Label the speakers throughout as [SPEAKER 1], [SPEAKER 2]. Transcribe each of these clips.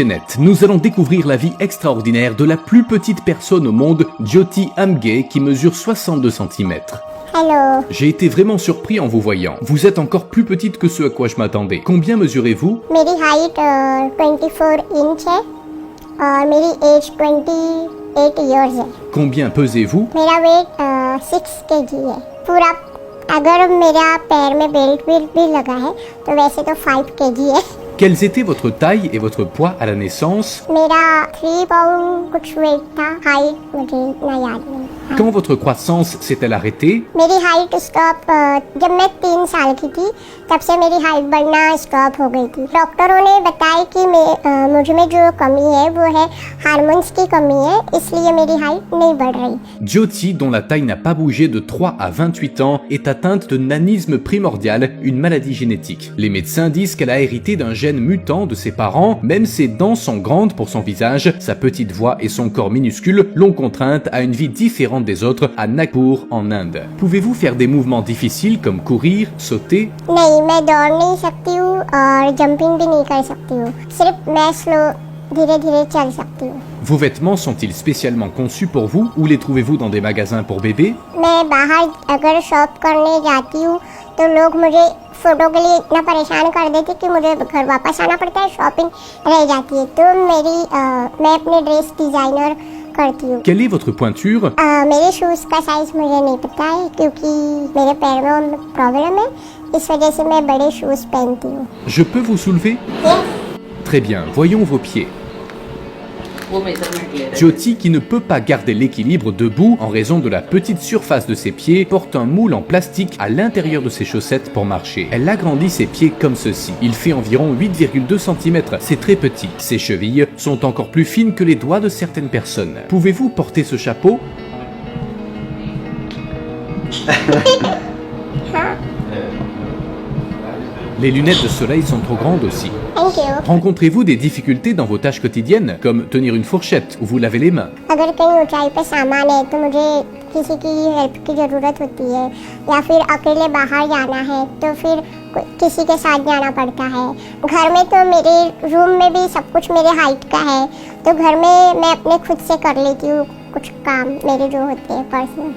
[SPEAKER 1] Net, nous allons découvrir la vie extraordinaire de la plus petite personne au monde, Jyoti Amge, qui mesure 62 cm.
[SPEAKER 2] Hello.
[SPEAKER 1] J'ai été vraiment surpris en vous voyant. Vous êtes encore plus petite que ce à quoi je m'attendais. Combien mesurez-vous?
[SPEAKER 2] मेरी हाइट 24 इंच है और मेरी एज 28 इयर्स है।
[SPEAKER 1] Combien pesez-vous?
[SPEAKER 2] मेरा वेट 6 kg है। पूरा अगर मेरा पैर में बेल्ट भी लगा है तो वैसे तो 5 kg है।
[SPEAKER 1] Quelles étaient votre taille et votre poids à la naissance?
[SPEAKER 2] मेरा 3 पाउंड कुछ वेट था। हाइट मुझे इतना याद नहीं।
[SPEAKER 1] Quand votre croissance s'est-elle arrêtée?
[SPEAKER 2] मेरी हाइट स्टॉप जब मैं 3 साल की थी तब से मेरी हाइट बढ़ना स्टॉप हो गई थी। डॉक्टरों ने बताया कि मुझ में जो कमी है वो है हार्मोन्स की कमी है, इसलिए मेरी हाइट नहीं बढ़ रही।
[SPEAKER 1] Jyoti, dont la taille n'a pas bougé de 3 à 28 ans, est atteinte de nanisme primordial, une maladie génétique. Les médecins disent qu'elle a hérité d'un gène mutant de ses parents, même ses dents sont grandes pour son visage, sa petite voix et son corps minuscule l'ont contrainte à une vie différente des autres à Nagpur en Inde. Pouvez-vous faire des mouvements difficiles comme courir, sauter?
[SPEAKER 2] नहीं, मैं दौड़ नहीं सकती हूँ और जंपिंग भी नहीं कर सकती हूँ। सिर्फ मैं स्लो धीरे धीरे चल सकती हूँ।
[SPEAKER 1] Vos vêtements sont-ils spécialement conçus pour vous ou les trouvez-vous dans des magasins pour bébés?
[SPEAKER 2] मैं बाहर अगर शॉप करने जाती हूँ तो लोग मुझे फोटो के लिए इतना परेशान कर देते कि मुझे घर वापस आना पड़ता है, शॉपिंग रह जाती है। तो मैं अपने ड्रेस डिजाइनर करती हूँ।
[SPEAKER 1] Quelle est votre pointure?
[SPEAKER 2] मेरे शूज का साइज मुझे नहीं पता है क्योंकि मेरे पैर में प्रॉब्लम है, इस वजह से मैं बड़े शूज पहनती हूँ।
[SPEAKER 1] Je peux vous soulever? Très bien, voyons vos pieds. Jyoti, qui ne peut pas garder l'équilibre debout en raison de la petite surface de ses pieds, porte un moule en plastique à l'intérieur de ses chaussettes pour marcher. Elle agrandit ses pieds comme ceci. Il fait environ 8,2 cm. C'est très petit. Ses chevilles sont encore plus fines que les doigts de certaines personnes. Pouvez-vous porter ce chapeau? Les lunettes de soleil sont trop grandes aussi.
[SPEAKER 2] Thank you.
[SPEAKER 1] Rencontrez-vous des difficultés dans vos tâches quotidiennes, comme tenir une fourchette ou vous laver les mains?
[SPEAKER 2] अगर कहीं ऊंचाई पे सामान है तो मुझे किसी की हेल्प की ज़रूरत होती है, या फिर अकेले बाहर जाना है तो फिर किसी के साथ जाना पड़ता है। घर में तो मेरे रूम में भी सब कुछ मेरे हाइट का है, तो घर में मैं अपने खुद से कर लेती हूँ कुछ काम मेरे जो होते हैं personal.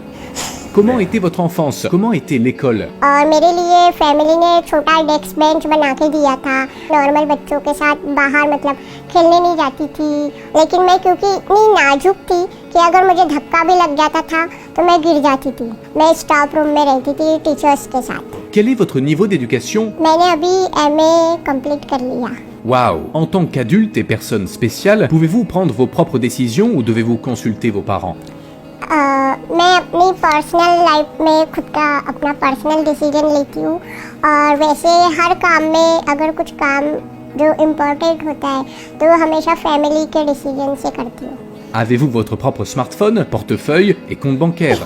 [SPEAKER 1] Comment était votre enfance? Comment était l'école?
[SPEAKER 2] और मेरे लिए फैमिली ने छोटा डेस्क बेंच बना के दिया था। नॉर्मल बच्चों के साथ बाहर मतलब खेलने नहीं जाती थी, लेकिन मैं क्योंकि इतनी नाजुक थी कि अगर मुझे धक्का भी लग जाता था तो मैं गिर जाती थी। मैं स्टाफ रूम में रहती थी टीचर्स के साथ।
[SPEAKER 1] Quel est votre niveau d'éducation?
[SPEAKER 2] मैंने अभी MA कंप्लीट कर लिया।
[SPEAKER 1] Waouh! En tant qu'adulte et personne spéciale, pouvez-vous prendre vos propres décisions ou devez-vous consulter vos parents?
[SPEAKER 2] मैं अपनी पर्सनल लाइफ में खुद का अपना पर्सनल डिसीजन लेती हूँ, और वैसे हर काम में अगर कुछ काम जो इम्पोर्टेंट होता है तो हमेशा फैमिली के डिसीजन से करती हूँ।
[SPEAKER 1] Avez-vous votre propre smartphone, portefeuille et compte bancaire?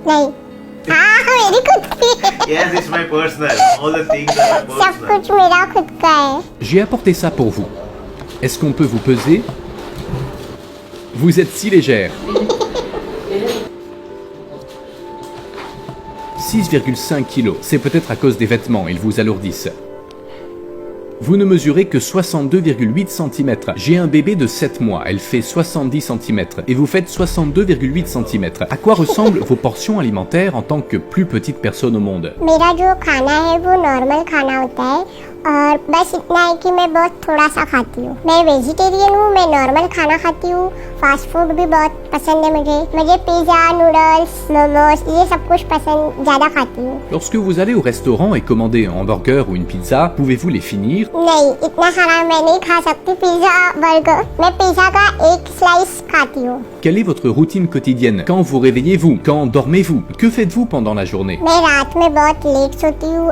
[SPEAKER 2] नहीं। हाँ, मेरी खुद की है।
[SPEAKER 3] Yes, it's my personal. All the things are my
[SPEAKER 2] सब
[SPEAKER 3] personal.
[SPEAKER 2] कुछ मेरा खुद का है।
[SPEAKER 1] J'ai apporté ça pour vous. Est-ce qu'on peut vous peser? Vous êtes si légère. 6,5 kg. C'est peut-être à cause des vêtements, ils vous alourdissent. Vous ne mesurez que 62,8 cm. J'ai un bébé de 7 mois, elle fait 70 cm. Et vous faites 62,8 cm. À quoi ressemblent vos portions alimentaires en tant que plus petite personne au monde?
[SPEAKER 2] मेरा जो खाना है वो नॉर्मल खाना होता है, और बस इतना है कि मैं बहुत थोड़ा सा खाती हूँ। मैं वेजिटेरियन हूँ, मैं नॉर्मल खाना खाती हूँ। फास्ट फूड भी बहुत पसंद है मुझे पिज़्ज़ा, नूडल्स, मोमोज, ये सब कुछ पसंद ज़्यादा खाती हूँ।
[SPEAKER 1] Lorsque vous allez au restaurant et commandez un hamburger ou une pizza, pouvez-vous les finir?
[SPEAKER 2] नहीं, इतना खाना मैं नहीं खा सकती। पिज़्ज़ा, बर्गर, मैं पिज़्ज़ा का एक स्लाइस खाती हूँ।
[SPEAKER 1] Quelle est votre routine quotidienne? Quand vous réveillez-vous? Quand dormez-vous? Que faites-vous pendant la journée?
[SPEAKER 2] मैं रात में बहुत लेट सोती हूँ,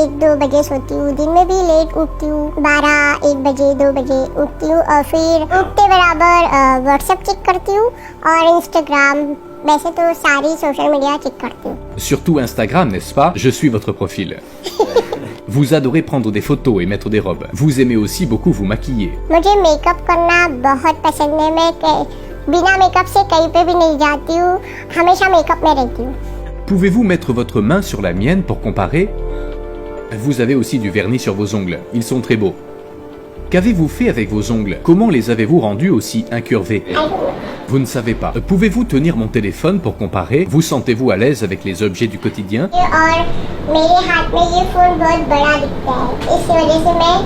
[SPEAKER 2] 1-2 बजे सोती हूँ। दिन में भी लेट उठती हूँ, 12-1 बजे 2 बजे उठती हूँ, और फिर उठते बराबर व्हाट्सएप चेक करती हूँ और इंस्टाग्राम, वैसे तो सारी सोशल मीडिया चेक करती हूँ।
[SPEAKER 1] Surtout Instagram, n'est-ce pas? Je suis votre profil. Vous adorez prendre des photos et mettre des robes. Vous aimez aussi beaucoup vous maquiller.
[SPEAKER 2] मुझे मेकअप करना बहुत पसंद है। मैं बिना मेकअप से कहीं पे भी नहीं जाती हूँ, हमेशा मेकअप में रहती हूँ।
[SPEAKER 1] Pouvez-vous mettre votre main sur la mienne pour comparer? Vous avez aussi du vernis sur vos ongles, ils sont très beaux. Qu'avez-vous fait avec vos ongles? Comment les avez-vous rendus aussi incurvés? Vous ne savez pas. Pouvez-vous tenir mon téléphone pour comparer? Vous sentez-vous à l'aise avec les objets du quotidien?
[SPEAKER 2] और मेरे हाथ में ये फोन बहुत बड़ा दिखता है, इस वजह से मैं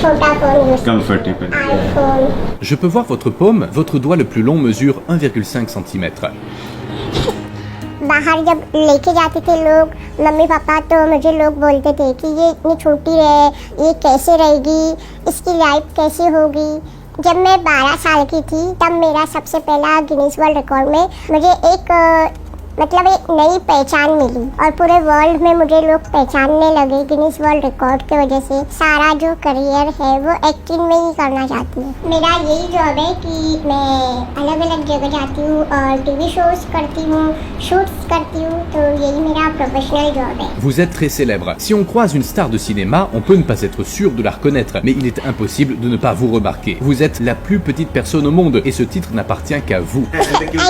[SPEAKER 2] छोटा phone use
[SPEAKER 4] Comfortable.
[SPEAKER 2] IPhone.
[SPEAKER 1] Je peux voir votre paume. Votre doigt le plus long mesure 1,5 cm.
[SPEAKER 2] बाहर जब लेके जाते थे लोग, मम्मी पापा, तो मुझे लोग बोलते थे कि ये इतनी छोटी है, ये कैसे रहेगी, इसकी लाइफ कैसे होगी। जब मैं 12 साल की थी तब मेरा सबसे पहला गिनीज वर्ल्ड रिकॉर्ड में मुझे एक मतलब एक नई पहचान मिली और पूरे वर्ल्ड में मुझे लोग पहचानने लगे गिनीज वर्ल्ड रिकॉर्ड की वजह से। सारा जो करियर है वो एक्टिंग में ही करना चाहती हूँ। मेरा यही जॉब है कि मैं अलग अलग जगह जाती हूँ और टीवी शोज करती हूँ, शूट्स करती हूँ, तो यही मेरा प्रोफेशनल जॉब है।
[SPEAKER 1] Vous êtes très célèbre. Si on croise une star de cinéma, on peut ne pas être sûr de la reconnaître, mais il est impossible de ne pas vous remarquer. Vous êtes la plus petite personne au monde et ce titre n'appartient qu'à vous.
[SPEAKER 2] Thank you.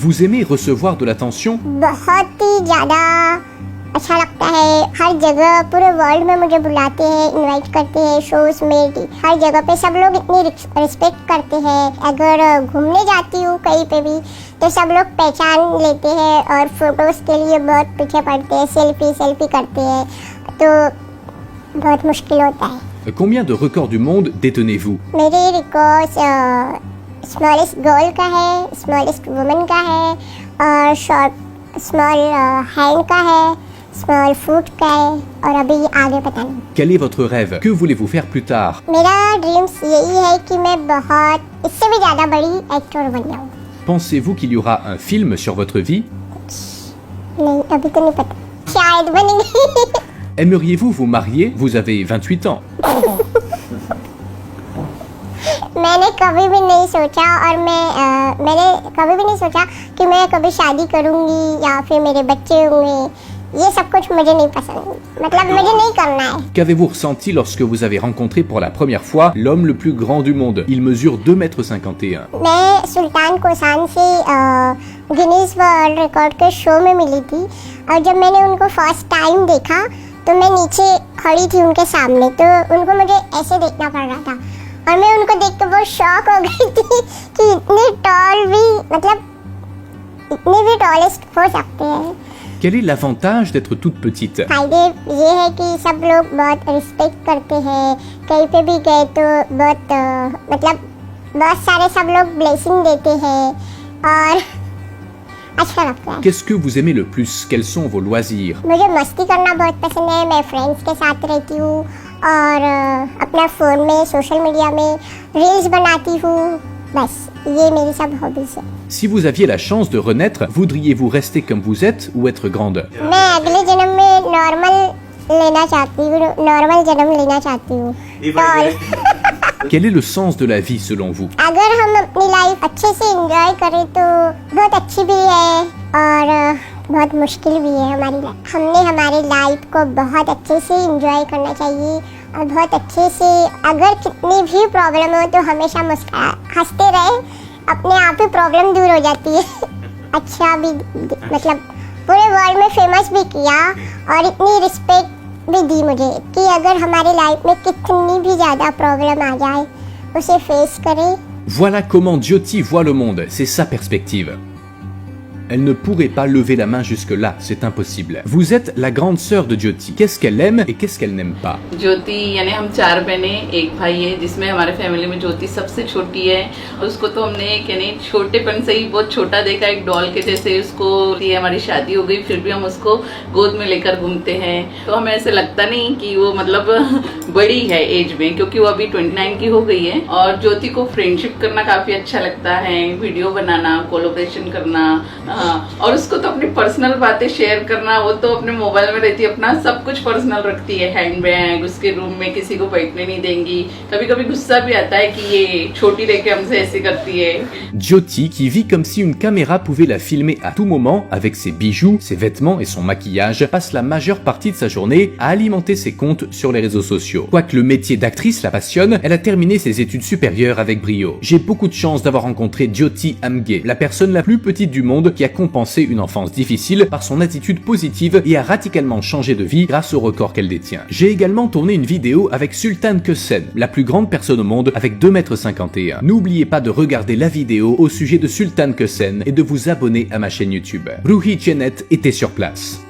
[SPEAKER 1] Vous aimez recevoir de l'attention?
[SPEAKER 2] बहुत ही ज़्यादा अच्छा लगता है। हर जगह पूरे वर्ल्ड में मुझे बुलाते हैं, इनवाइट करते हैं शोज में। हर जगह पे सब लोग इतनी रिस्पेक्ट करते हैं। अगर घूमने जाती हूँ कहीं पे भी तो सब लोग पहचान लेते हैं और फोटोज़ के लिए बहुत पीछे पड़ते हैं, सेल्फी करते हैं, तो बहुत मुश्किल होता है।
[SPEAKER 1] Combien de records du monde détenez-vous?
[SPEAKER 2] मेरे रिकॉर्ड स्मॉलेस्ट गर्ल का है, स्मॉलेस्ट वुमन का है, और स्मॉल हैंड का है, स्मॉल फुट का है, और अभी आगे पता नहीं।
[SPEAKER 1] Quel est votre rêve? Que voulez-vous faire plus tard?
[SPEAKER 2] मेरा ड्रीम्स यही है कि मैं बहुत इससे भी ज़्यादा बड़ी एक्टर बन जाऊँ।
[SPEAKER 1] Pensez-vous qu'il y aura un film sur votre vie?
[SPEAKER 2] नहीं, अभी तो नहीं पता, शायद बनेगी।
[SPEAKER 1] Aimeriez-vous vous marier? Vous avez 28 ans.
[SPEAKER 2] मैंने कभी भी नहीं सोचा, और मैंने कभी भी नहीं सोचा कि मैं कभी शादी करूँगी या फिर मेरे बच्चे होंगे। ये सब कुछ मुझे नहीं पसंद, मतलब मुझे नहीं करना है।
[SPEAKER 1] Qu'avez-vous ressenti lorsque vous avez rencontré pour la première fois l'homme le plus grand du monde? Il mesure 2,51 m.
[SPEAKER 2] मैं सुल्तान कोसान से गिनीज वर्ल्ड रिकॉर्ड के शो में मिली थी, और जब मैंने उनको फर्स्ट टाइम देखा तो मैं नीचे खड़ी थी उनके सामने, तो उनको मुझे ऐसे देखना पड़ रहा था, और मैं उनको देख कर बहुत शॉक हो गई थी कि इतने टॉल भी, मतलब इतने भी टॉलेस्ट हो सकते हैं।
[SPEAKER 1] Quel est l'avantage d'être toute petite?
[SPEAKER 2] फायदे ये है कि सब लोग बहुत रिस्पेक्ट करते हैं, कहीं पे भी गए तो बहुत मतलब बहुत सारे सब लोग ब्लेसिंग देते हैं और अच्छा लगता है।
[SPEAKER 1] Qu'est-ce que vous aimez le plus? Quels sont vos loisirs?
[SPEAKER 2] मुझे मस्ती करना बहुत पसंद है। मैं फ्रेंड्स के साथ रहती हूँ और अपना फ़ोन में सोशल मीडिया में रील्स बनाती हूँ, बस ये मेरी सब हॉबीज़ है।
[SPEAKER 1] Si vous aviez la chance de renaître, voudriez-vous rester comme vous êtes ou être grande?
[SPEAKER 2] मैं अगले जन्म में नॉर्मल लेना चाहती हूँ, नॉर्मल जन्म लेना चाहती हूँ।
[SPEAKER 3] If I
[SPEAKER 2] और
[SPEAKER 1] Quel est le sens de la vie selon vous?
[SPEAKER 2] अगर हम अपनी लाइफ अच्छे से एंजॉय करें तो बहुत अच्छी भी है और बहुत मुश्किल भी है हमारी लाइफ। हमने हमारी लाइफ को बहुत अच्छे से एंजॉय करना चाहिए और बहुत अच्छे से, अगर कितनी भी प्रॉब्लम हो तो हमेशा हंसते रहे, अपने आप ही प्रॉब्लम दूर हो जाती है। अच्छा भी मतलब पूरे वर्ल्ड में फेमस भी किया और इतनी रिस्पेक्ट भी दी मुझे कि अगर हमारी लाइफ में कितनी भी ज़्यादा प्रॉब्लम आ जाए उसे फेस करें।
[SPEAKER 1] Voilà comment Jyoti voit le monde, c'est sa perspective. Elle ne pourrait pas lever la main jusque-là, c'est impossible. Vous êtes la grande sœur de Jyoti. Qu'est-ce qu'elle aime et qu'est-ce qu'elle n'aime pas?
[SPEAKER 5] ज्योति यानी हम 4 बहनें, एक भाई है, जिसमें हमारे फैमिली में ज्योति सबसे छोटी है। उसको तो हमने यानी छोटेपन से ही बहुत छोटा देखा, एक डॉल के जैसे उसको। ये हमारी शादी हो गई फिर भी हम उसको गोद में लेकर घूमते हैं, तो हमें ऐसे लगता नहीं कि वो मतलब बड़ी है एज में, क्योंकि वो अभी 29 की हो गई है। और ज्योति को फ्रेंडशिप करना काफी अच्छा लगता है, वीडियो बनाना, कोलैबोरेशन करना, और उसको तो अपनी पर्सनल बातें शेयर करना, वो तो अपने मोबाइल में रहती है, अपना सब कुछ पर्सनल रखती है, हैंड बैग, उसके रूम में किसी को बैठने नहीं देंगी। कभी कभी गुस्सा भी आता है कि ये छोटी रह के हमसे ऐसे करती है।
[SPEAKER 1] Jyoti, qui vit comme si une caméra pouvait la filmer à tout moment avec ses bijoux, ses vêtements et son maquillage, passe la majeure partie de sa journée à alimenter ses comptes sur les réseaux sociaux. Quoique le métier d'actrice la passionne, elle a terminé ses études supérieures avec brio. J'ai beaucoup de chance d'avoir rencontré Jyoti Amge, la personne la plus petite du monde qui qui a compensé une enfance difficile par son attitude positive et a radicalement changé de vie grâce au record qu'elle détient. J'ai également tourné une vidéo avec Sultan Kösen, la plus grande personne au monde avec 2,51 m. N'oubliez pas de regarder la vidéo au sujet de Sultan Kösen et de vous abonner à ma chaîne YouTube. Ruhi Cennet était sur place.